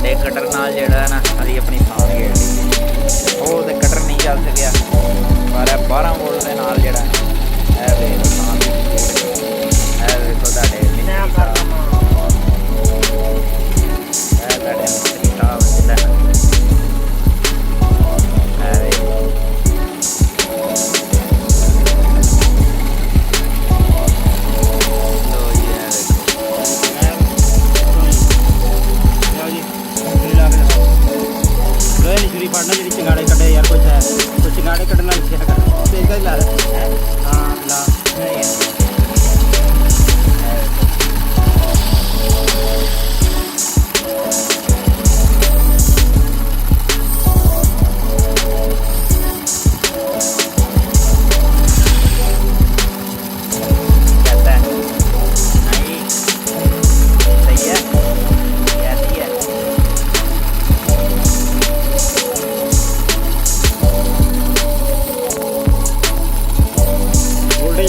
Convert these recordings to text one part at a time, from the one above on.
ਵੱਡੇ ਕਟਰ ਨਾਲ ਜਿਹੜਾ ਨਾ ਅਸੀਂ ਆਪਣੀ ਥਾਂ ਘੇਰ ਲਈ। ਉਹ ਤੇ ਕਟਰ ਨਹੀਂ ਚੱਲ ਸਕਿਆ, ਪਰ 12 ਵੋਲਟ ਦੇ ਨਾਲ ਜਿਹੜਾ ਇਹ ਵੇਖ ਥਾਂ ਦੀ ਇਹ ਵੇਖੋ ਤੁਹਾਡੇ ਮਿਸਤਰੀ ਸਾਹਿਬ, ਇਹ ਤੁਹਾਡੇ ਮਿਸਤਰੀ ਸਾਹਿਬ ਜਿਹੜਾ ਇਹ ਵੇਖੋ पढ़ना जी चिंगाड़े कटे यार कुछ है तो चिंगाड़े कटना लिखा कर तेज का ला हाँ ला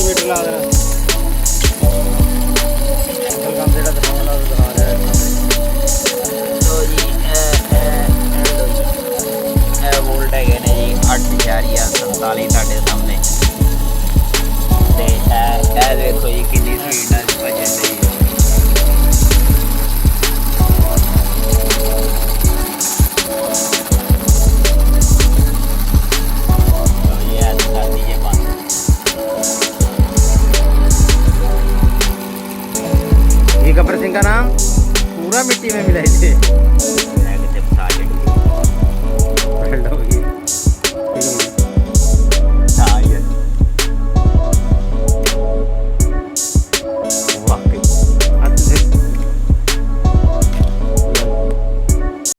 मीटर ला देना काम जेड़ा दिखाने वाला दिखा रहा है। तो जी ਇਹ ਵੋਲਟ ਹੈਗੇ ਨੇ ਜੀ 8.47 ਤੁਹਾਡੇ ਸਾਹਮਣੇ, ਤੇ ਇਹ ਦੇਖੋ ਜੀ ਕਿੰਨੀ ਸਪੀਡ ਨਾਲ ਵੱਜਣ ਡਈ ਹੈ। गब्बर सिंह का नाम पूरा मिट्टी में मिला थे। होगी